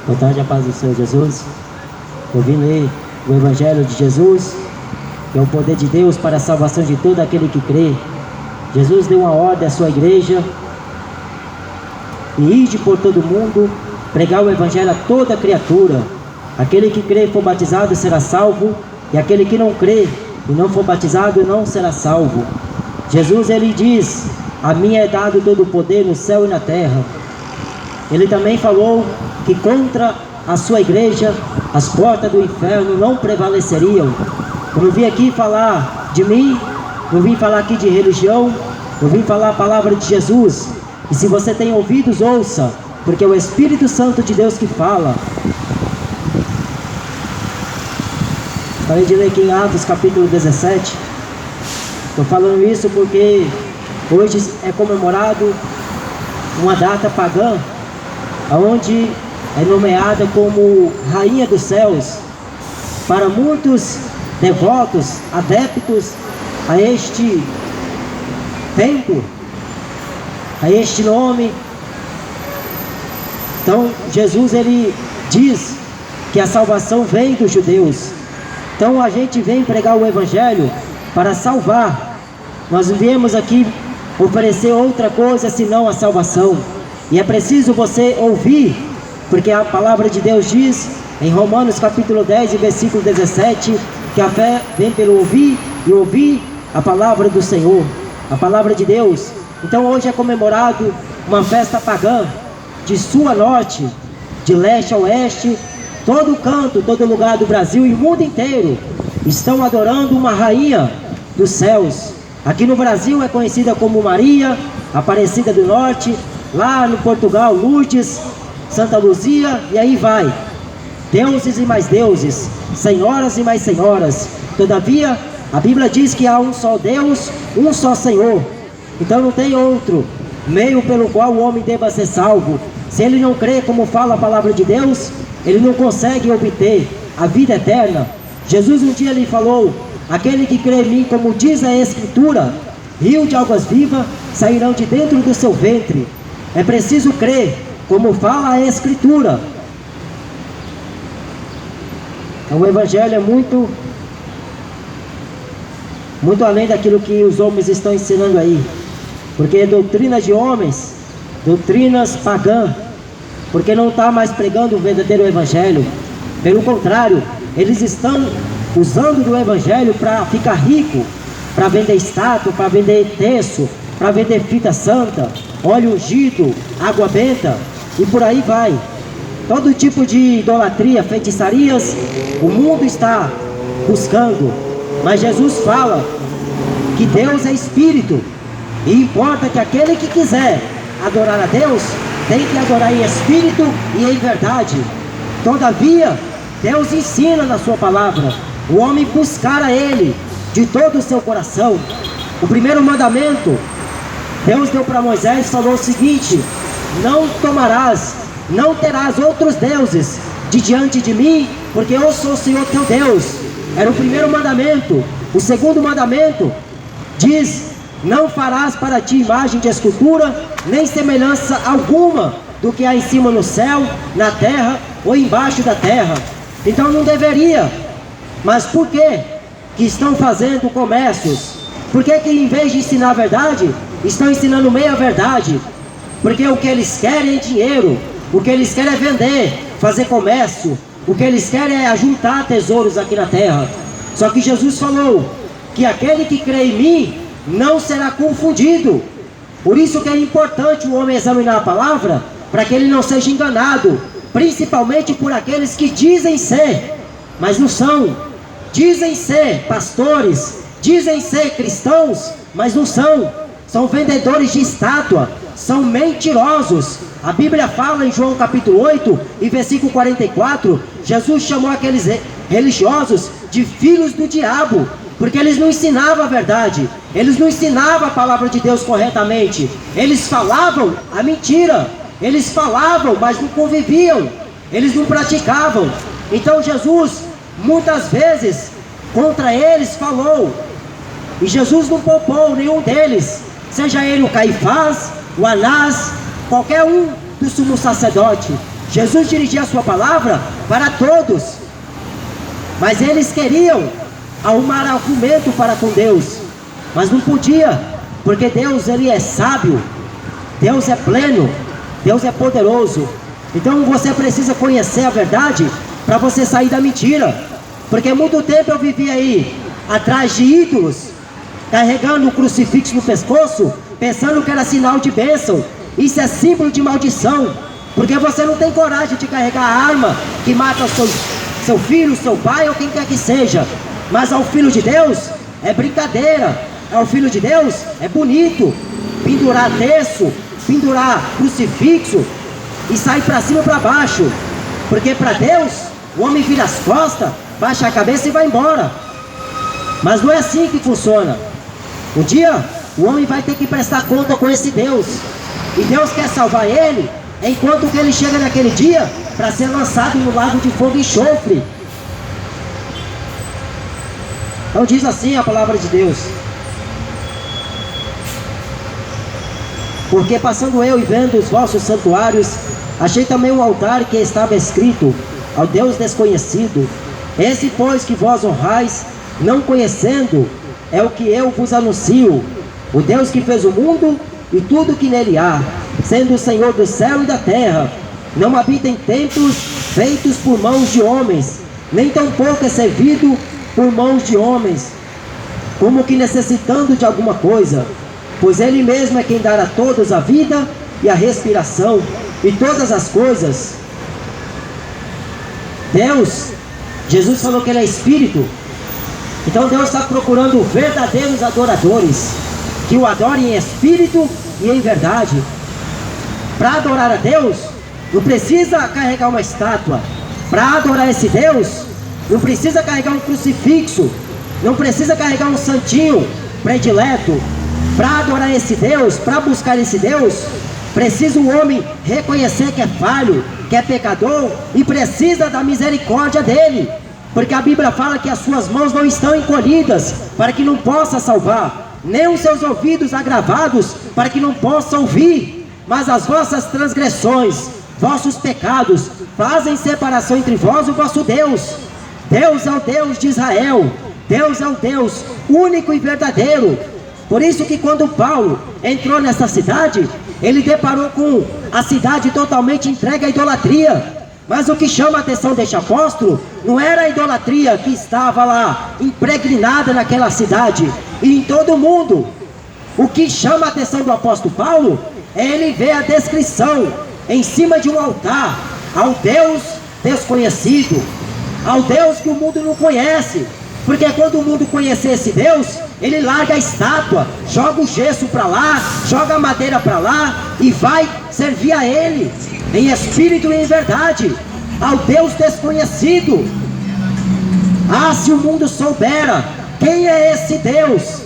Boa tarde, a paz do Senhor Jesus. Eu vim ler o Evangelho de Jesus, que é o poder de Deus para a salvação de todo aquele que crê. Jesus deu uma ordem à sua igreja: e ide por todo mundo, pregar o Evangelho a toda criatura. Aquele que crê e for batizado será salvo, e aquele que não crê e não for batizado não será salvo. Jesus, ele diz: a mim é dado todo o poder no céu e na terra. Ele também falou que contra a sua igreja as portas do inferno não prevaleceriam. Eu não vim aqui falar de mim, não vim falar aqui de religião, eu vim falar a palavra de Jesus. E se você tem ouvidos, ouça, porque é o Espírito Santo de Deus que fala. Parei de ler aqui em Atos capítulo 17. Estou falando isso porque hoje é comemorado uma data pagã, onde é nomeada como Rainha dos Céus. Para muitos devotos, adeptos a este templo, a este nome. Então Jesus, ele diz que a salvação vem dos judeus. Então a gente vem pregar o Evangelho para salvar. Nós não viemos aqui oferecer outra coisa senão a salvação. E é preciso você ouvir, porque a palavra de Deus diz em Romanos capítulo 10 e versículo 17, que a fé vem pelo ouvir, e ouvir a palavra do Senhor, a palavra de Deus. Então hoje é comemorado uma festa pagã, de sul a norte, de leste a oeste, todo canto, todo lugar do Brasil e o mundo inteiro estão adorando uma rainha dos céus. Aqui no Brasil é conhecida como Maria Aparecida do Norte, lá no Portugal, Lourdes, Santa Luzia, e aí vai. Deuses e mais deuses, senhoras e mais senhoras. Todavia, a Bíblia diz que há um só Deus, um só Senhor. Então não tem outro meio pelo qual o homem deva ser salvo. Se ele não crê, como fala a palavra de Deus, ele não consegue obter a vida eterna. Jesus um dia lhe falou: aquele que crê em mim, como diz a Escritura, rio de águas vivas sairão de dentro do seu ventre. É preciso crer, como fala a Escritura. O Evangelho é muito além daquilo que os homens estão ensinando aí, porque é doutrina de homens, doutrinas pagãs, porque não está mais pregando o verdadeiro Evangelho. Pelo contrário, eles estão usando do Evangelho para ficar rico, para vender estátua, para vender terço, para vender fita santa, óleo ungido, água benta, e por aí vai. Todo tipo de idolatria, feitiçarias, o mundo está buscando. Mas Jesus fala que Deus é Espírito, e importa que aquele que quiser adorar a Deus, tem que adorar em Espírito e em verdade. Todavia, Deus ensina na sua palavra o homem buscar a Ele de todo o seu coração. O primeiro mandamento, Deus deu para Moisés, falou o seguinte: não tomarás, não terás outros deuses de diante de mim, porque eu sou o Senhor teu Deus. Era o primeiro mandamento. O segundo mandamento diz: não farás para ti imagem de escultura, nem semelhança alguma do que há em cima no céu, na terra ou embaixo da terra. Então não deveria. Mas por que que estão fazendo comércios? Por que que em vez de ensinar a verdade, estão ensinando meia verdade? Porque o que eles querem é dinheiro, o que eles querem é vender, fazer comércio, o que eles querem é ajuntar tesouros aqui na terra. Só que Jesus falou que aquele que crê em mim não será confundido. Por isso que é importante o homem examinar a palavra, para que ele não seja enganado, principalmente por aqueles que dizem ser, mas não são. Dizem ser pastores, dizem ser cristãos, mas não são. São vendedores de estátua, são mentirosos. A Bíblia fala em João capítulo 8 e versículo 44, Jesus chamou aqueles religiosos de filhos do diabo, porque eles não ensinavam a verdade, eles não ensinavam a palavra de Deus corretamente, eles falavam a mentira, eles falavam, mas não conviviam, eles não praticavam. Então Jesus muitas vezes contra eles falou, e Jesus não poupou nenhum deles, seja ele o Caifás, o Anás, qualquer um do sumo sacerdote. Jesus dirigia a sua palavra para todos, mas eles queriam arrumar argumento para com Deus, mas não podia, porque Deus, ele é sábio, Deus é pleno, Deus é poderoso. Então você precisa conhecer a verdade para você sair da mentira, porque muito tempo eu vivi aí atrás de ídolos, carregando um crucifixo no pescoço, pensando que era sinal de bênção. Isso é símbolo de maldição, porque você não tem coragem de carregar a arma que mata seu filho, seu pai ou quem quer que seja. Mas ao Filho de Deus é brincadeira, ao Filho de Deus é bonito pendurar terço, pendurar crucifixo e sair para cima e para baixo, porque para Deus o homem vira as costas, baixa a cabeça e vai embora. Mas não é assim que funciona. Um dia o homem vai ter que prestar conta com esse Deus, e Deus quer salvar ele, enquanto que ele chega naquele dia para ser lançado no lago de fogo e enxofre. Então diz assim a palavra de Deus: porque passando eu e vendo os vossos santuários, achei também um altar que estava escrito ao Deus desconhecido. Esse pois que vós honrais, não conhecendo, é o que eu vos anuncio: o Deus que fez o mundo e tudo que nele há, sendo o Senhor do céu e da terra, não habita em templos feitos por mãos de homens, nem tampouco é servido por mãos de homens, como que necessitando de alguma coisa, pois ele mesmo é quem dá a todos a vida e a respiração e todas as coisas. Deus, Jesus falou que ele é Espírito, então Deus está procurando verdadeiros adoradores, que o adorem em Espírito e em verdade. Para adorar a Deus, não precisa carregar uma estátua. Para adorar esse Deus, não precisa carregar um crucifixo, não precisa carregar um santinho predileto. Para adorar esse Deus, para buscar esse Deus, precisa o homem reconhecer que é falho, que é pecador e precisa da misericórdia dele, porque a Bíblia fala que as suas mãos não estão encolhidas para que não possa salvar, nem os seus ouvidos agravados para que não possa ouvir, mas as vossas transgressões, vossos pecados fazem separação entre vós e o vosso Deus. Deus é o Deus de Israel, Deus é o Deus único e verdadeiro. Por isso que quando Paulo entrou nessa cidade, ele deparou com a cidade totalmente entregue à idolatria. Mas o que chama a atenção deste apóstolo não era a idolatria que estava lá impregnada naquela cidade e em todo o mundo. O que chama a atenção do apóstolo Paulo é ele ver a descrição em cima de um altar ao Deus desconhecido, ao Deus que o mundo não conhece. Porque quando o mundo conhecer esse Deus, ele larga a estátua, joga o gesso para lá, joga a madeira para lá e vai servir a ele em espírito e em verdade, ao Deus desconhecido. Ah, se o mundo soubera quem é esse Deus!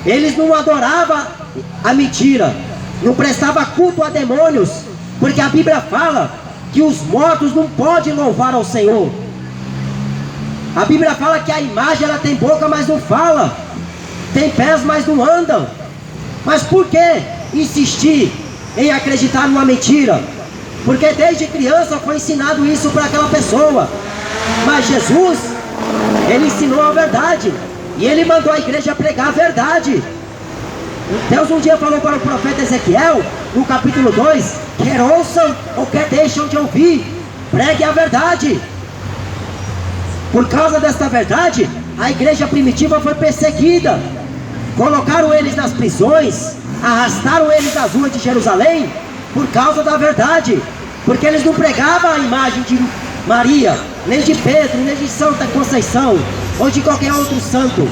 Eles não adoravam a mentira, não prestavam culto a demônios, porque a Bíblia fala que os mortos não podem louvar ao Senhor. A Bíblia fala que a imagem ela tem boca, mas não fala, tem pés, mas não andam. Mas por que insistir em acreditar numa mentira? Porque desde criança foi ensinado isso para aquela pessoa. Mas Jesus, ele ensinou a verdade, e ele mandou a igreja pregar a verdade. Deus um dia falou para o profeta Ezequiel, no capítulo 2, quer ouçam ou quer deixam de ouvir, pregue a verdade. Por causa desta verdade, a igreja primitiva foi perseguida. Colocaram eles nas prisões, arrastaram eles das ruas de Jerusalém, por causa da verdade. Porque eles não pregavam a imagem de Maria, nem de Pedro, nem de Santa Conceição, ou de qualquer outro santo.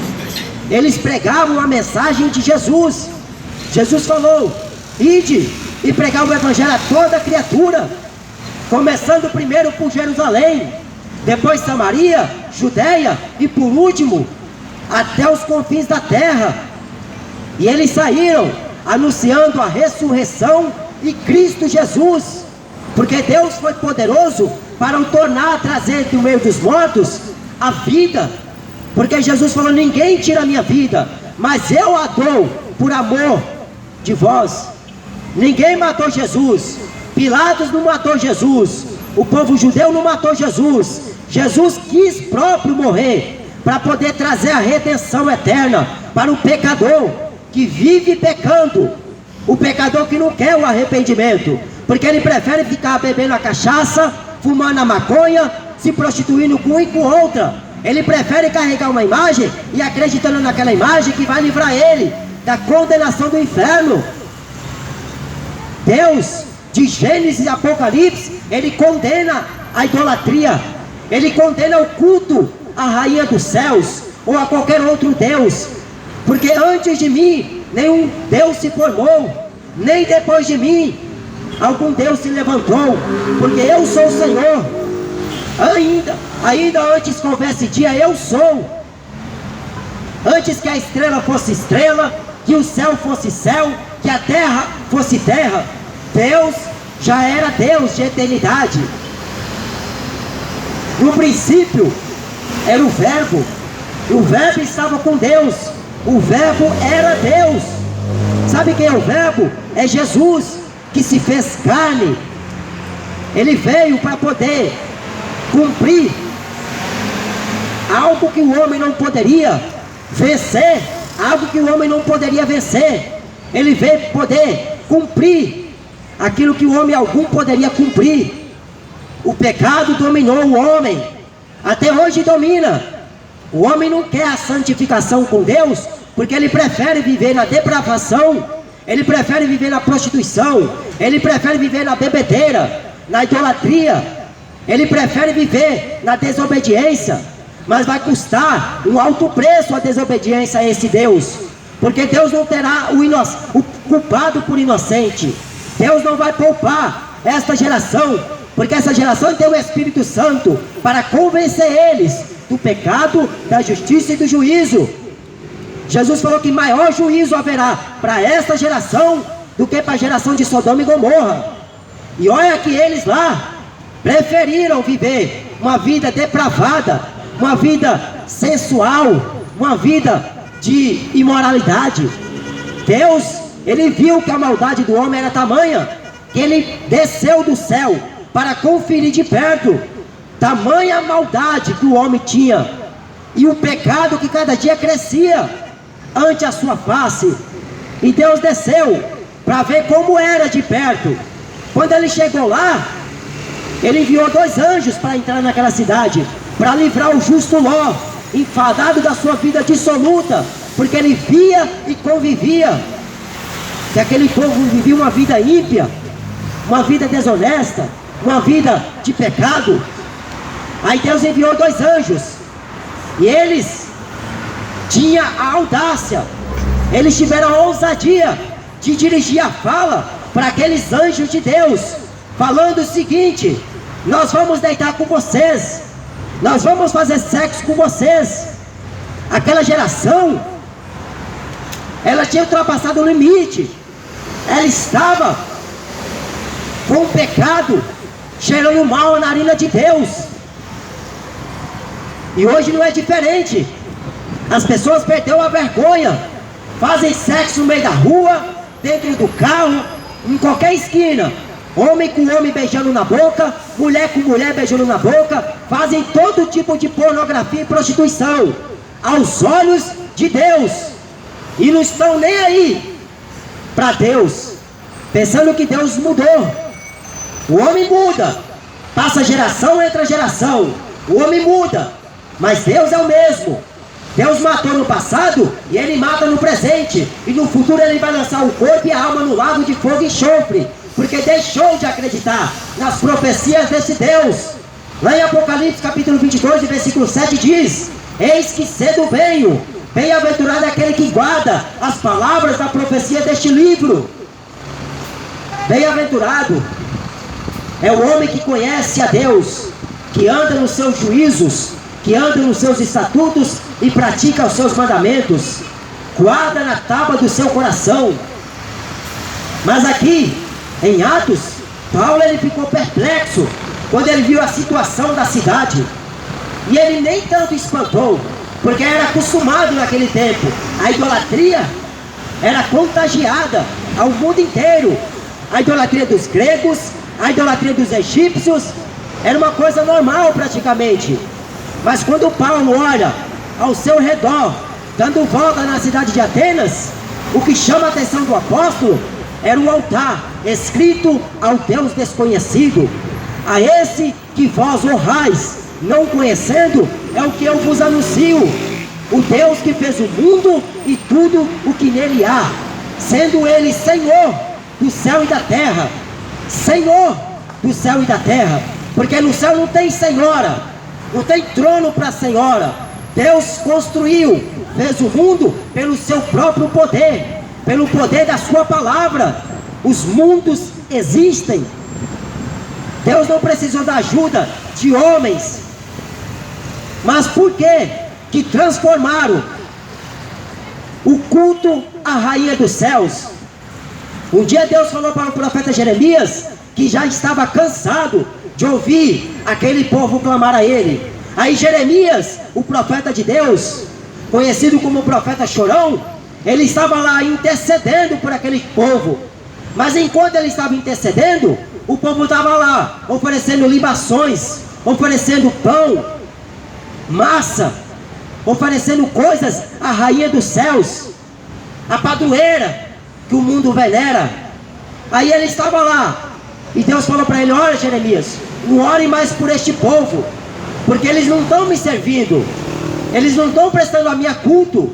Eles pregavam a mensagem de Jesus. Jesus falou, ide e pregar o evangelho a toda criatura, começando primeiro por Jerusalém, depois Samaria, Judeia e por último até os confins da terra. E eles saíram anunciando a ressurreição e Cristo Jesus, porque Deus foi poderoso para o tornar a trazer do meio dos mortos a vida. Porque Jesus falou, ninguém tira a minha vida, mas eu a dou por amor de vós. Ninguém matou Jesus, Pilatos não matou Jesus, o povo judeu não matou Jesus. Jesus quis próprio morrer para poder trazer a redenção eterna para o pecador que vive pecando, o pecador que não quer o arrependimento, porque ele prefere ficar bebendo a cachaça, fumando a maconha, se prostituindo com um e com outra. Ele prefere carregar uma imagem e acreditando naquela imagem que vai livrar ele da condenação do inferno. Deus, de Gênesis e Apocalipse, ele condena a idolatria, ele condena o culto à rainha dos céus ou a qualquer outro Deus, porque antes de mim nenhum Deus se formou, nem depois de mim algum Deus se levantou, porque eu sou o Senhor. Ainda antes que houvesse dia, eu sou. Antes que a estrela fosse estrela, que o céu fosse céu, que a terra fosse terra, Deus já era Deus de eternidade. No princípio era o Verbo, o Verbo estava com Deus, o Verbo era Deus. Sabe quem é o Verbo? É Jesus, que se fez carne. Ele veio para poder cumprir algo que o homem não poderia vencer, algo que o homem não poderia vencer. Ele veio poder cumprir aquilo que o homem algum poderia cumprir. O pecado dominou o homem, até hoje domina. O homem não quer a santificação com Deus, porque ele prefere viver na depravação, ele prefere viver na prostituição, ele prefere viver na bebedeira, na idolatria, ele prefere viver na desobediência. Mas vai custar um alto preço a desobediência a esse Deus, porque Deus não terá o culpado por inocente. Deus não vai poupar esta geração, porque essa geração tem o Espírito Santo para convencer eles do pecado, da justiça e do juízo. Jesus falou que maior juízo haverá para esta geração do que para a geração de Sodoma e Gomorra. E olha que eles lá preferiram viver uma vida depravada, uma vida sensual, uma vida de imoralidade. Deus, ele viu que a maldade do homem era tamanha, que ele desceu do céu para conferir de perto tamanha maldade que o homem tinha, e o pecado que cada dia crescia ante a sua face. E Deus desceu para ver como era de perto. Quando ele chegou lá, ele enviou 2 anjos para entrar naquela cidade, para livrar o justo Ló, enfadado da sua vida dissoluta, porque ele via e convivia que aquele povo vivia uma vida ímpia, uma vida desonesta, uma vida de pecado. Aí Deus enviou 2 anjos, e eles tinham a audácia, eles tiveram a ousadia de dirigir a fala para aqueles anjos de Deus, falando o seguinte: nós vamos deitar com vocês, nós vamos fazer sexo com vocês. Aquela geração, ela tinha ultrapassado o limite, ela estava com o pecado cheirando mal a narina de Deus. E hoje não é diferente. As pessoas perderam a vergonha, fazem sexo no meio da rua, dentro do carro, em qualquer esquina. Homem com homem beijando na boca, mulher com mulher beijando na boca, fazem todo tipo de pornografia e prostituição aos olhos de Deus, e não estão nem aí para Deus, pensando que Deus mudou. O homem muda, passa geração, entra geração, o homem muda, mas Deus é o mesmo. Deus matou no passado e ele mata no presente, e no futuro ele vai lançar o corpo e a alma no lago de fogo e enxofre, porque deixou de acreditar nas profecias desse Deus. Lá em Apocalipse capítulo 22, versículo 7 diz: eis que cedo venho, bem-aventurado é aquele que guarda as palavras da profecia deste livro. Bem-aventurado é o homem que conhece a Deus, que anda nos seus juízos, que anda nos seus estatutos e pratica os seus mandamentos, guarda na tábua do seu coração. Mas aqui em Atos, Paulo ele ficou perplexo quando ele viu a situação da cidade, e ele nem tanto espantou, porque era acostumado naquele tempo. A idolatria era contagiada ao mundo inteiro, a idolatria dos gregos, a idolatria dos egípcios era uma coisa normal praticamente. Mas quando Paulo olha ao seu redor, dando volta na cidade de Atenas, o que chama a atenção do apóstolo era um altar escrito ao Deus desconhecido. A esse que vós honrais, não conhecendo, é o que eu vos anuncio: o Deus que fez o mundo e tudo o que nele há, sendo ele Senhor do céu e da terra. Senhor do céu e da terra, porque no céu não tem senhora, não tem trono para senhora. Deus construiu, fez o mundo pelo seu próprio poder, pelo poder da sua palavra. Os mundos existem. Deus não precisou da ajuda de homens. Mas por que transformaram o culto à rainha dos céus? Um dia Deus falou para o profeta Jeremias que já estava cansado de ouvir aquele povo clamar a ele. Aí Jeremias, o profeta de Deus, conhecido como profeta chorão, ele estava lá intercedendo por aquele povo. Mas enquanto ele estava intercedendo, o povo estava lá oferecendo libações, oferecendo pão, massa, oferecendo coisas à rainha dos céus, a padroeira que o mundo venera. Aí ele estava lá e Deus falou para ele: olha, Jeremias, não ore mais por este povo, porque eles não estão me servindo, eles não estão prestando a minha culto,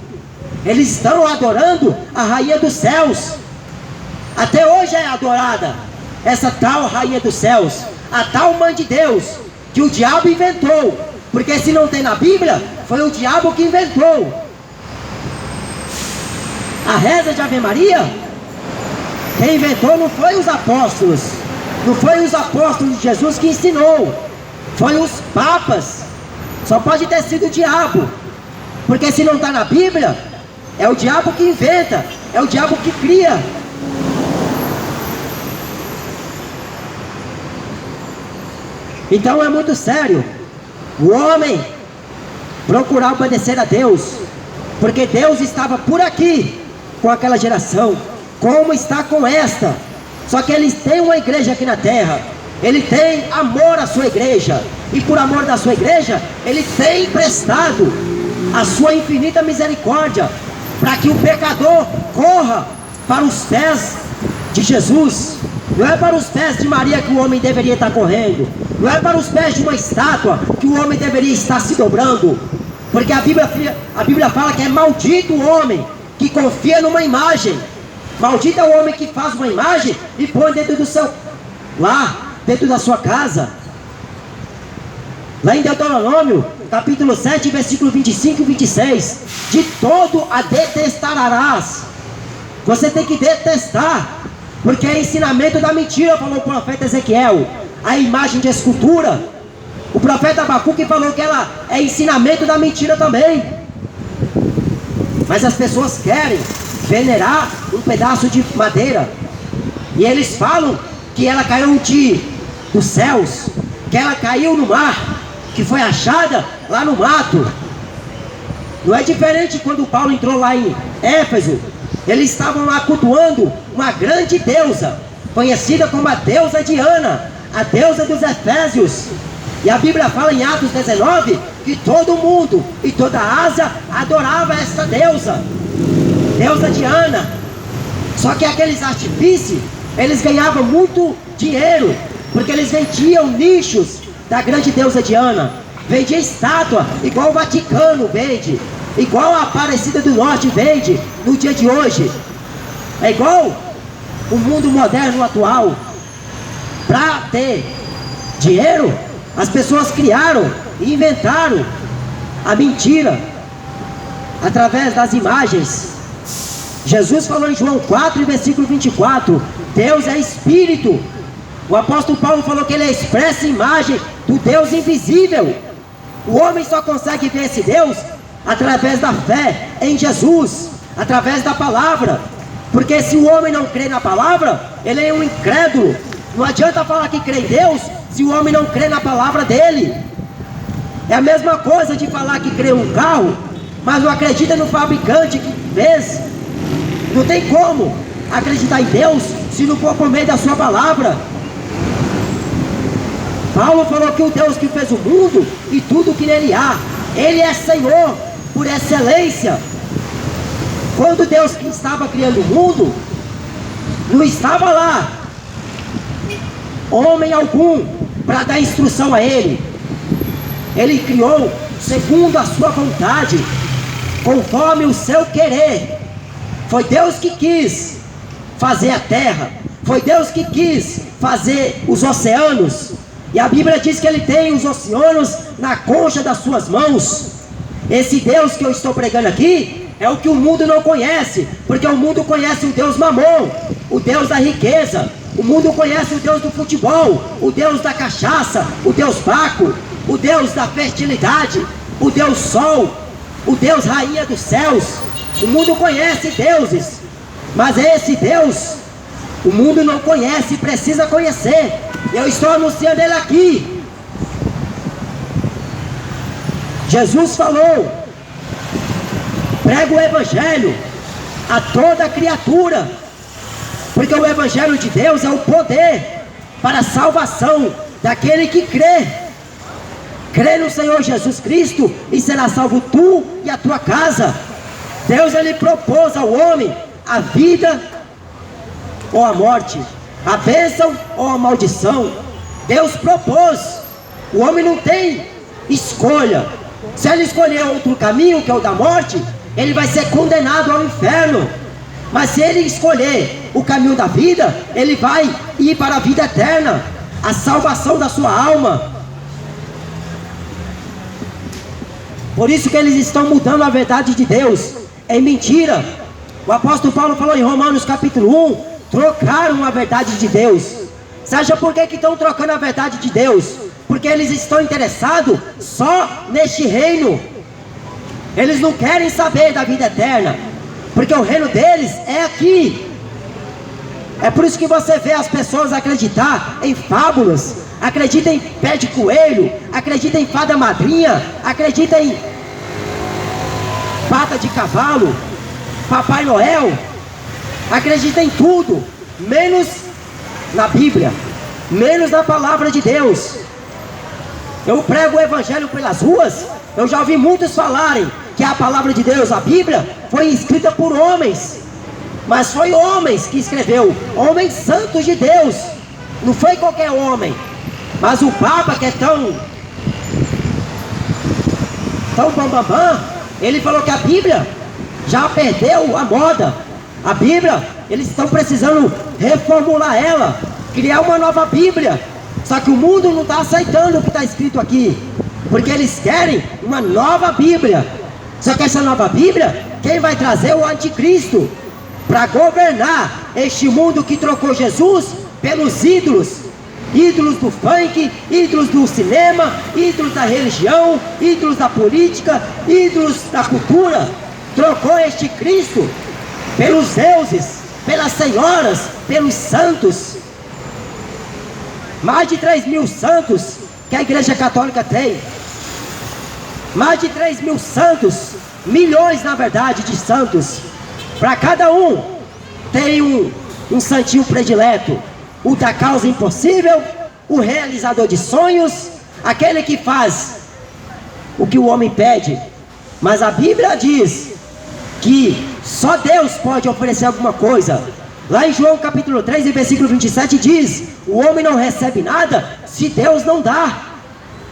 eles estão adorando a rainha dos céus. Até hoje é adorada essa tal rainha dos céus, a tal mãe de Deus, que o diabo inventou, porque se não tem na Bíblia, foi o diabo que inventou. A reza de Ave Maria, quem inventou não foi os apóstolos, não foi os apóstolos de Jesus que ensinou, foi os papas. Só pode ter sido o diabo, porque se não está na Bíblia, é o diabo que inventa, é o diabo que cria. Então é muito sério o homem procurar obedecer a Deus, porque Deus estava por aqui com aquela geração, como está com esta. Só que Ele tem uma igreja aqui na terra, Ele tem amor à sua igreja, e por amor da sua igreja, Ele tem emprestado a sua infinita misericórdia, para que o pecador corra para os pés de Jesus. Não é para os pés de Maria que o homem deveria estar correndo, não é para os pés de uma estátua que o homem deveria estar se dobrando, porque a Bíblia fala que é maldito o homem que confia numa imagem. Maldito é o homem que faz uma imagem e põe dentro do seu lá, dentro da sua casa. Lá em Deuteronômio, capítulo 7, versículo 25 e 26, de todo a detestarás. Você tem que detestar, porque é ensinamento da mentira, falou o profeta Ezequiel. A imagem de escultura, o profeta Abacuque falou que ela é ensinamento da mentira também. Mas as pessoas querem venerar um pedaço de madeira, e eles falam que ela caiu dos céus, que ela caiu no mar, que foi achada lá no mato. Não é diferente quando Paulo entrou lá em Éfeso. Eles estavam lá cultuando uma grande deusa, conhecida como a deusa Diana, a deusa dos Efésios. E a Bíblia fala em Atos 19 que todo mundo e toda a Ásia adorava essa deusa, deusa Diana. Só que aqueles artífices, eles ganhavam muito dinheiro, porque eles vendiam nichos da grande deusa Diana, vendia estátua, igual o Vaticano vende, igual a Aparecida do Norte vende no dia de hoje. É igual o mundo moderno atual. Para ter dinheiro, as pessoas criaram e inventaram a mentira através das imagens. Jesus falou em João 4, versículo 24, Deus é Espírito. O apóstolo Paulo falou que Ele é a expressa imagem do Deus invisível. O homem só consegue ver esse Deus através da fé em Jesus, através da palavra. Porque se o homem não crê na palavra, ele é um incrédulo. Não adianta falar que crê em Deus se o homem não crê na palavra dele. É a mesma coisa de falar que crê em um carro, mas não acredita no fabricante que fez. Não tem como acreditar em Deus se não for por meio da sua palavra. Paulo falou que o Deus que fez o mundo e tudo que nele há, Ele é Senhor por excelência. Quando Deus que estava criando o mundo, não estava lá homem algum para dar instrução a Ele. Ele criou segundo a sua vontade, conforme o seu querer. Foi Deus que quis fazer a terra, foi Deus que quis fazer os oceanos, e a Bíblia diz que Ele tem os oceanos na concha das suas mãos. Esse Deus que eu estou pregando aqui é o que o mundo não conhece, porque o mundo conhece o Deus Mamon, o Deus da riqueza. O mundo conhece o Deus do futebol, o Deus da cachaça, o Deus Baco, o Deus da fertilidade, o Deus Sol, o Deus Rainha dos Céus. O mundo conhece deuses, mas esse Deus o mundo não conhece e precisa conhecer. Eu estou anunciando Ele aqui. Jesus falou: prega o Evangelho a toda criatura, porque o Evangelho de Deus é o poder para a salvação daquele que crê. Crê no Senhor Jesus Cristo e será salvo tu e a tua casa. Deus, Ele propôs ao homem a vida ou a morte, a bênção ou a maldição. Deus propôs. O homem não tem escolha. Se ele escolher outro caminho, que é o da morte, ele vai ser condenado ao inferno. Mas se ele escolher o caminho da vida, ele vai ir para a vida eterna, a salvação da sua alma. Por isso que eles estão mudando a verdade de Deus em mentira. O apóstolo Paulo falou em Romanos capítulo 1, trocaram a verdade de Deus. Sabe por que estão trocando a verdade de Deus? Porque eles estão interessados só neste reino. Eles não querem saber da vida eterna, porque o reino deles é aqui. É por isso que você vê as pessoas acreditar em fábulas, acreditam em pé de coelho, acreditam em fada madrinha, acreditam em pata de cavalo, Papai Noel, acreditam em tudo, menos na Bíblia, menos na palavra de Deus. Eu prego o Evangelho pelas ruas, eu já ouvi muitos falarem que a palavra de Deus, a Bíblia, foi escrita por homens, mas foi homens que escreveu, homens santos de Deus, não foi qualquer homem. Mas o Papa, que é tão bambambam, ele falou que a Bíblia já perdeu a moda. A Bíblia, eles estão precisando reformular ela, criar uma nova Bíblia. Só que o mundo não está aceitando o que está escrito aqui, porque eles querem uma nova Bíblia. Só que essa nova Bíblia, quem vai trazer é o anticristo, para governar este mundo que trocou Jesus pelos ídolos. Ídolos do funk, ídolos do cinema, ídolos da religião, ídolos da política, ídolos da cultura. Trocou este Cristo pelos deuses, pelas senhoras, pelos santos. Mais de 3.000 santos que a Igreja Católica tem. Mais de 3.000 santos, milhões na verdade de santos. Para cada um tem um santinho predileto. O da causa impossível, o realizador de sonhos, aquele que faz o que o homem pede. Mas a Bíblia diz que só Deus pode oferecer alguma coisa. Lá em João capítulo 3, e versículo 27 diz: o homem não recebe nada se Deus não dá.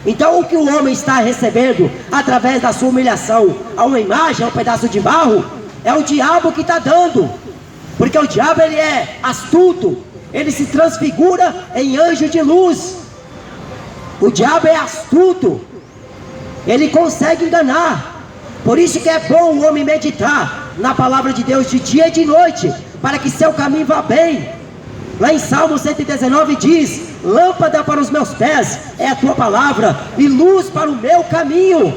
Então o que o homem está recebendo através da sua humilhação a uma imagem, a um pedaço de barro, é o diabo que está dando. Porque o diabo, ele é astuto, ele se transfigura em anjo de luz. O diabo é astuto, ele consegue enganar. Por isso que é bom o homem meditar na palavra de Deus de dia e de noite, para que seu caminho vá bem. Lá em Salmo 119 diz: lâmpada para os meus pés é a tua palavra, e luz para o meu caminho.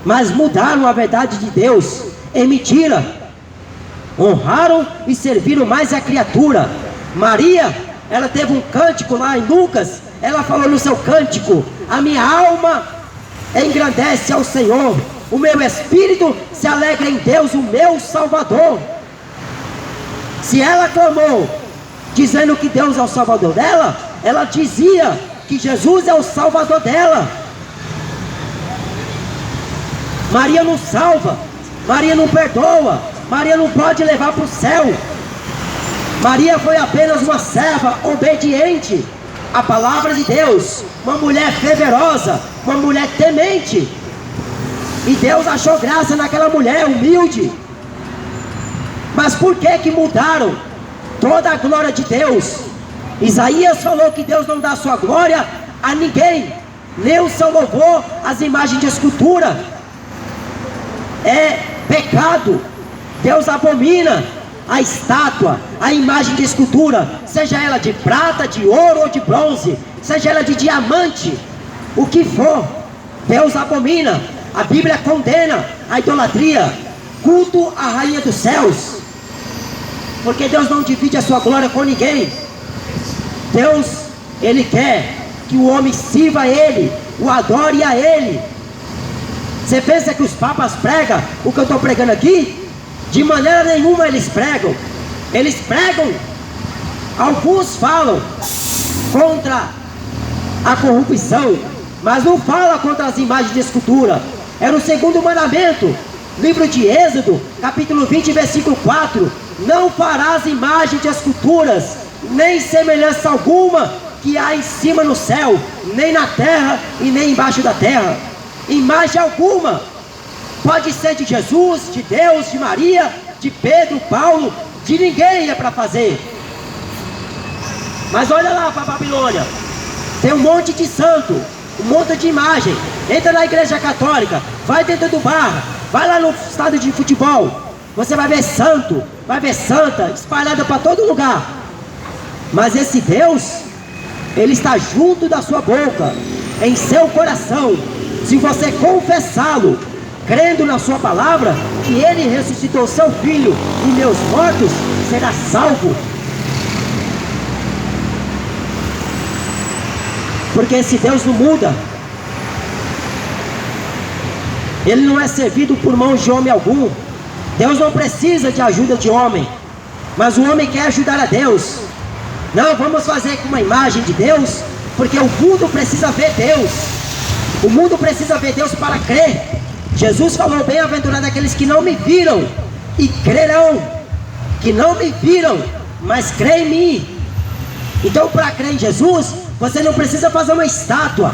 Mas mudaram a verdade de Deus em mentira, honraram e serviram mais a criatura. Maria, ela teve um cântico lá em Lucas, ela falou no seu cântico: a minha alma engrandece ao Senhor, o meu espírito se alegra em Deus, o meu Salvador. Se ela clamou dizendo que Deus é o Salvador dela, ela dizia que Jesus é o Salvador dela. Maria não salva, Maria não perdoa, Maria não pode levar para o céu. Maria foi apenas uma serva obediente à palavra de Deus, uma mulher fervorosa, uma mulher temente. E Deus achou graça naquela mulher humilde. Mas por que mudaram toda a glória de Deus? Isaías falou que Deus não dá sua glória a ninguém, nem o seu louvor às imagens de escultura. É pecado. Deus abomina a estátua, a imagem de escultura, seja ela de prata, de ouro ou de bronze, seja ela de diamante, o que for, Deus abomina. A Bíblia condena a idolatria, culto à rainha dos céus, porque Deus não divide a sua glória com ninguém. Deus, Ele quer que o homem sirva a Ele, o adore a Ele. Você pensa que os papas pregam o que eu estou pregando aqui? De maneira nenhuma eles pregam. Eles pregam, alguns falam contra a corrupção, mas não fala contra as imagens de escultura. É no 2º mandamento, livro de Êxodo, capítulo 20, versículo 4. Não farás imagem de esculturas, nem semelhança alguma que há em cima no céu, nem na terra e nem embaixo da terra. Imagem alguma. Pode ser de Jesus, de Deus, de Maria, de Pedro, Paulo, de ninguém é para fazer. Mas olha lá para a Babilônia, tem um monte de santo, um monte de imagem. Entra na igreja católica, vai dentro do bar, vai lá no estádio de futebol, você vai ver santo, vai ver santa, espalhada para todo lugar. Mas esse Deus, Ele está junto da sua boca, em seu coração. Se você confessá-lo, crendo na sua palavra, que Ele ressuscitou seu Filho e meus mortos, será salvo. Porque esse Deus não muda. Ele não é servido por mãos de homem algum. Deus não precisa de ajuda de homem, mas o homem quer ajudar a Deus. Não, vamos fazer com uma imagem de Deus, porque o mundo precisa ver Deus. O mundo precisa ver Deus para crer. Jesus falou: bem-aventurado aqueles que não me viram e crerão. Que não me viram, mas creem em mim. Então, para crer em Jesus, você não precisa fazer uma estátua,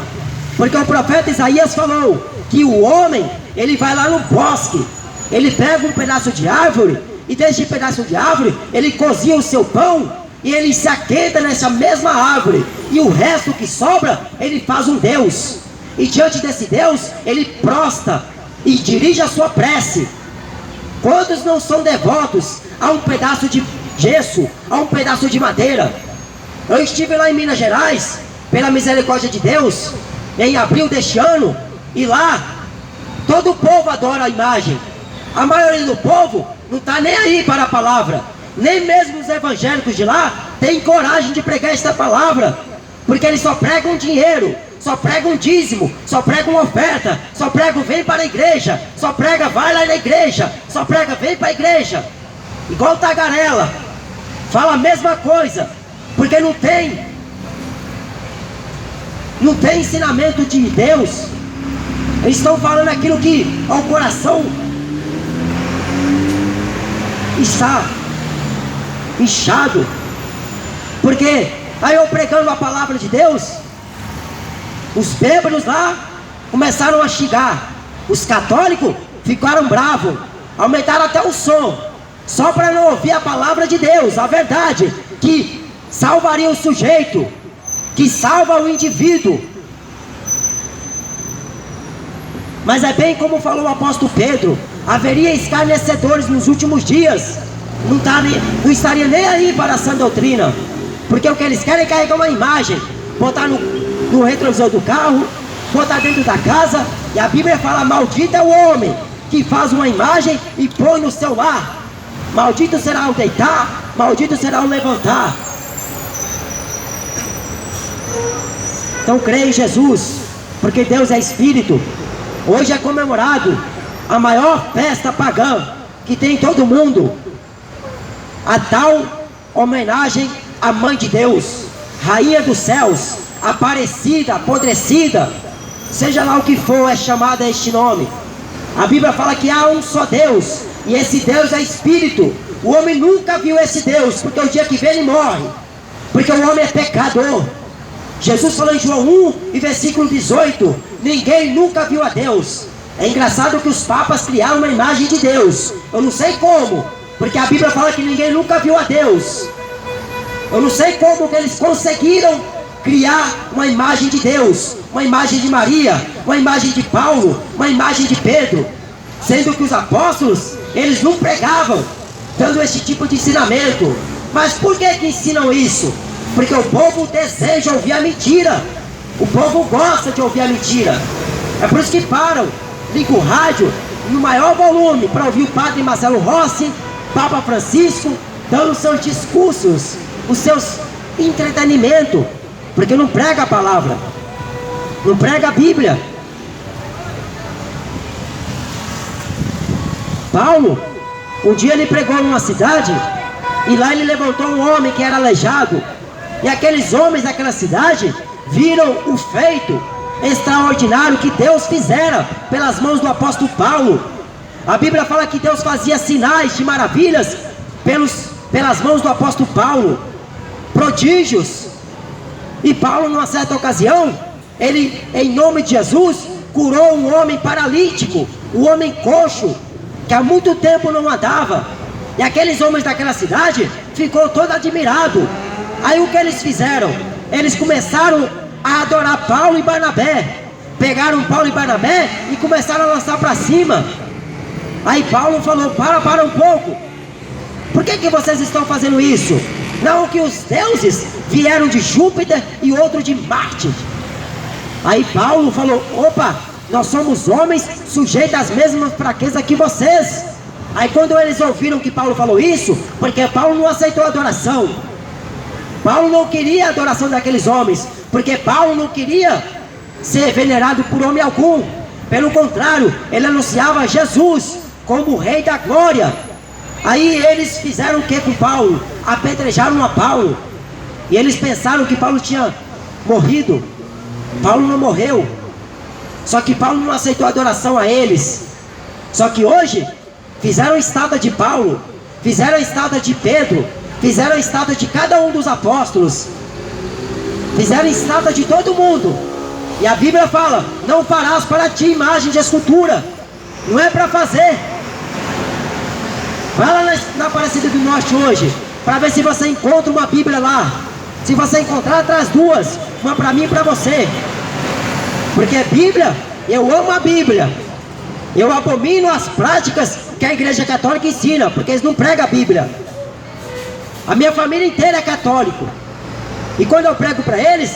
porque o profeta Isaías falou que o homem, ele vai lá no bosque, ele pega um pedaço de árvore, e desse pedaço de árvore, ele cozinha o seu pão, e ele se aquenta nessa mesma árvore, e o resto que sobra, ele faz um Deus. E diante desse Deus, ele prostra e dirige a sua prece. Quantos não são devotos a um pedaço de gesso, a um pedaço de madeira? Eu estive lá em Minas Gerais, pela misericórdia de Deus, em abril deste ano, e lá, todo o povo adora a imagem. A maioria do povo não está nem aí para a palavra. Nem mesmo os evangélicos de lá têm coragem de pregar esta palavra, porque eles só pregam dinheiro, só pregam dízimo, só pregam oferta, só pregam vem para a igreja, só prega vai lá na igreja, só prega vem para a igreja. Igual tagarela, fala a mesma coisa, porque não tem ensinamento de Deus. Eles estão falando aquilo que ao coração está inchado. Porque aí eu pregando a palavra de Deus, os bêbados lá começaram a xingar, os católicos ficaram bravos, aumentaram até o som, só para não ouvir a palavra de Deus, a verdade, que salvaria o sujeito, que salva o indivíduo. Mas é bem como falou o apóstolo Pedro: haveria escarnecedores nos últimos dias, não estaria nem aí para a sã doutrina, porque o que eles querem é carregar uma imagem, botar no retrovisor do carro, botar dentro da casa. E a Bíblia fala: maldito é o homem que faz uma imagem e põe no seu lar. Maldito será o deitar, maldito será o levantar. Então creia em Jesus, porque Deus é Espírito. Hoje é comemorado a maior festa pagã que tem em todo o mundo, a tal homenagem a mãe de Deus, rainha dos céus, aparecida, apodrecida, seja lá o que for, é chamada este nome. A Bíblia fala que há um só Deus, e esse Deus é Espírito. O homem nunca viu esse Deus, porque o dia que vê ele morre, porque o homem é pecador. Jesus falou em João 1 e versículo 18, ninguém nunca viu a Deus. É engraçado que os papas criaram uma imagem de Deus. Eu não sei como, porque a Bíblia fala que ninguém nunca viu a Deus. Eu não sei como que eles conseguiram criar uma imagem de Deus, uma imagem de Maria, uma imagem de Paulo, uma imagem de Pedro, sendo que os apóstolos, eles não pregavam dando esse tipo de ensinamento. Mas por que ensinam isso? Porque o povo deseja ouvir a mentira. O povo gosta de ouvir a mentira. É por isso que param, ligam o rádio no maior volume para ouvir o padre Marcelo Rossi, Papa Francisco, dando seus discursos, os seus entretenimentos, porque não prega a palavra, não prega a Bíblia. Paulo, um dia ele pregou numa cidade, e lá ele levantou um homem que era aleijado, e aqueles homens daquela cidade viram o feito extraordinário que Deus fizera pelas mãos do apóstolo Paulo. A Bíblia fala que Deus fazia sinais de maravilhas pelas mãos do apóstolo Paulo, prodígios. E Paulo, numa certa ocasião, ele, em nome de Jesus, curou um homem paralítico, um homem coxo, que há muito tempo não andava. E aqueles homens daquela cidade ficou todo admirado. Aí o que eles fizeram? Eles começaram a adorar Paulo e Barnabé. Pegaram Paulo e Barnabé e começaram a lançar para cima. Aí Paulo falou, para um pouco. Por que vocês estão fazendo isso? Não que os deuses vieram de Júpiter e outro de Marte. Aí Paulo falou, opa, nós somos homens sujeitos às mesmas fraquezas que vocês. Aí quando eles ouviram que Paulo falou isso, porque Paulo não aceitou a adoração, Paulo não queria a adoração daqueles homens, porque Paulo não queria ser venerado por homem algum. Pelo contrário, ele anunciava Jesus como o Rei da Glória. Aí eles fizeram o que com Paulo? Apedrejaram a Paulo. E eles pensaram que Paulo tinha morrido. Paulo não morreu. Só que Paulo não aceitou a adoração a eles. Só que hoje fizeram a estátua de Paulo, fizeram a estátua de Pedro, fizeram a estátua de cada um dos apóstolos, fizeram a estátua de todo mundo. E a Bíblia fala, não farás para ti imagem de escultura. Não é para fazer. Vai lá na Aparecida do Norte hoje, para ver se você encontra uma Bíblia lá. Se você encontrar, traz duas, uma para mim e para você. Porque a Bíblia, eu amo a Bíblia. Eu abomino as práticas que a Igreja Católica ensina, porque eles não pregam a Bíblia. A minha família inteira é católico. E quando eu prego para eles,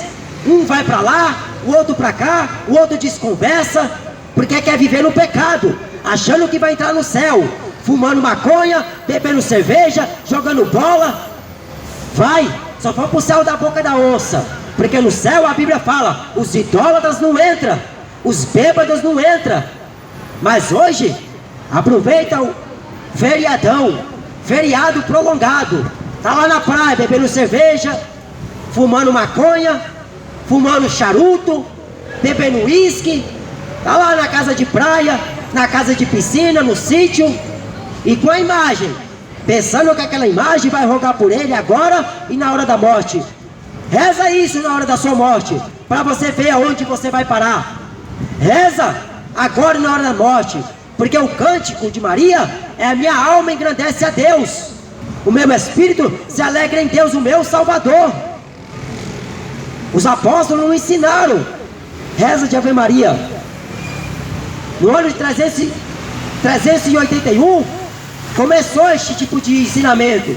um vai para lá, o outro para cá, o outro desconversa, porque quer viver no pecado, achando que vai entrar no céu, fumando maconha, bebendo cerveja, jogando bola. Vai, só vão para o céu da boca da onça, porque no céu a Bíblia fala, os idólatras não entram, os bêbados não entram. Mas hoje, aproveita o feriado prolongado, tá lá na praia bebendo cerveja, fumando maconha, fumando charuto, bebendo uísque, tá lá na casa de praia, na casa de piscina, no sítio, e com a imagem, pensando que aquela imagem vai rogar por ele agora e na hora da morte. Reza isso na hora da sua morte, para você ver aonde você vai parar. Reza agora e na hora da morte, porque o cântico de Maria é a minha alma engrandece a Deus, o meu espírito se alegra em Deus, o meu Salvador. Os apóstolos não ensinaram reza de Ave Maria. No ano de 381 começou este tipo de ensinamento,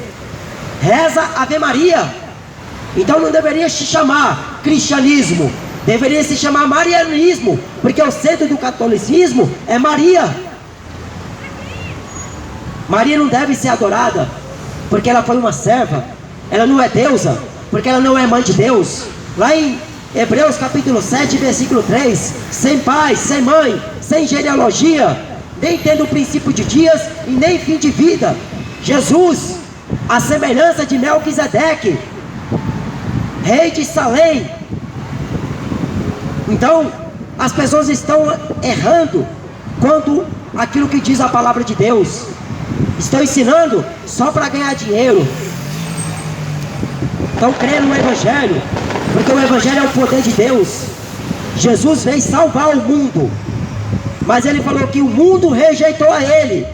reza Ave Maria. Então não deveria se chamar cristianismo, deveria se chamar marianismo, porque o centro do catolicismo é Maria. Maria não deve ser adorada, porque ela foi uma serva. Ela não é deusa, porque ela não é mãe de Deus. Lá em Hebreus capítulo 7, versículo 3, sem pai, sem mãe, sem genealogia, nem tendo princípio de dias e nem fim de vida, Jesus, a semelhança de Melquisedeque, rei de Salém. Então, as pessoas estão errando quando aquilo que diz a palavra de Deus. Estão ensinando só para ganhar dinheiro. Estão crendo no Evangelho, porque o Evangelho é o poder de Deus. Jesus veio salvar o mundo, mas Ele falou que o mundo rejeitou a Ele.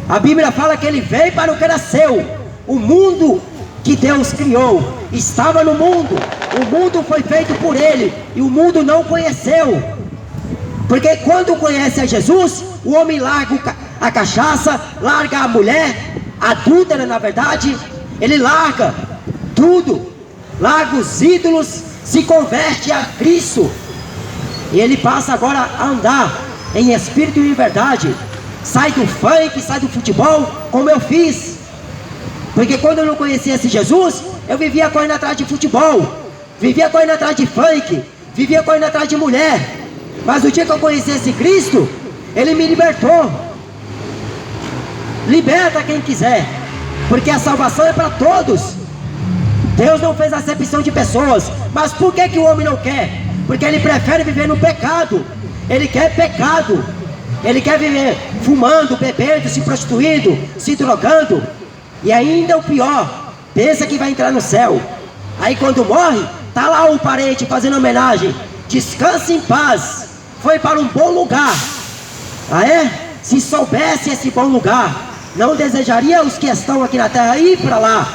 A Bíblia fala que Ele veio para o que era seu. O mundo que Deus criou estava no mundo. O mundo foi feito por Ele e o mundo não conheceu. Porque quando conhece a Jesus, o homem larga a cachaça, larga a mulher adúltera, na verdade. Ele larga tudo, larga os ídolos, se converte a Cristo. E ele passa agora a andar em espírito e em verdade. Sai do funk, sai do futebol, como eu fiz. Porque quando eu não conhecia esse Jesus, eu vivia correndo atrás de futebol, vivia correndo atrás de funk, vivia correndo atrás de mulher. Mas o dia que eu conheci esse Cristo, Ele me libertou. Liberta quem quiser, porque a salvação é para todos. Deus não fez acepção de pessoas. Mas por que o homem não quer? Porque ele prefere viver no pecado. Ele quer pecado. Ele quer viver fumando, bebendo, se prostituindo, se drogando. E ainda o pior, pensa que vai entrar no céu. Aí quando morre, tá lá o parente fazendo homenagem. Descanse em paz, foi para um bom lugar. Ah é? Se soubesse esse bom lugar, não desejaria os que estão aqui na terra ir para lá.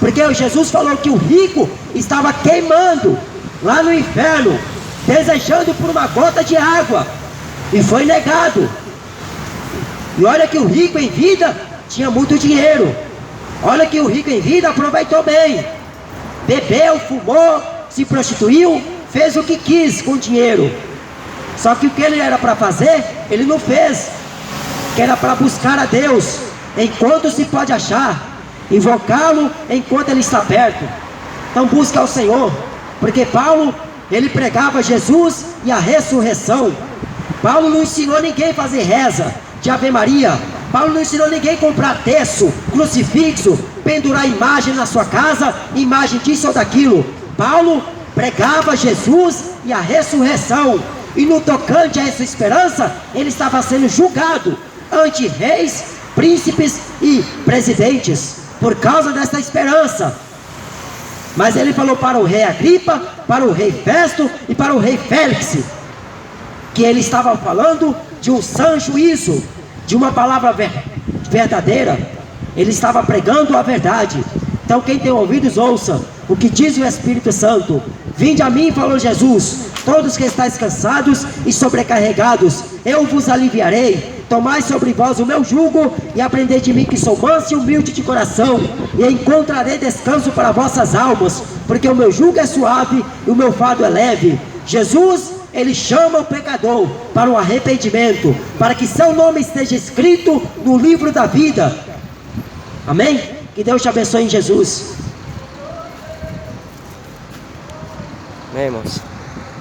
Porque Jesus falou que o rico estava queimando lá no inferno, desejando por uma gota de água, e foi negado. E olha que o rico em vida tinha muito dinheiro. Olha que o rico em vida aproveitou bem. Bebeu, fumou, se prostituiu, fez o que quis com o dinheiro. Só que o que ele era para fazer, ele não fez. Que era para buscar a Deus enquanto se pode achar, invocá-lo enquanto Ele está perto. Então busca ao Senhor, porque Paulo, ele pregava Jesus e a ressurreição. Paulo não ensinou ninguém a fazer reza de Ave Maria. Paulo não ensinou ninguém a comprar terço, crucifixo, pendurar imagem na sua casa, imagem disso ou daquilo. Paulo pregava Jesus e a ressurreição. E no tocante a essa esperança, ele estava sendo julgado ante reis, príncipes e presidentes, por causa dessa esperança. Mas ele falou para o rei Agripa, para o rei Festo e para o rei Félix, que ele estava falando de um sã juízo, de uma palavra verdadeira. Ele estava pregando a verdade. Então quem tem ouvidos, ouça o que diz o Espírito Santo. Vinde a mim, falou Jesus, todos que estáis cansados e sobrecarregados, eu vos aliviarei. Tomai sobre vós o meu jugo e aprendei de mim, que sou manso e humilde de coração, e encontrarei descanso para vossas almas, porque o meu jugo é suave e o meu fardo é leve. Jesus, ele chama o pecador para o arrependimento, para que seu nome esteja escrito no livro da vida. Amém? Que Deus te abençoe em Jesus. Amém, irmãos.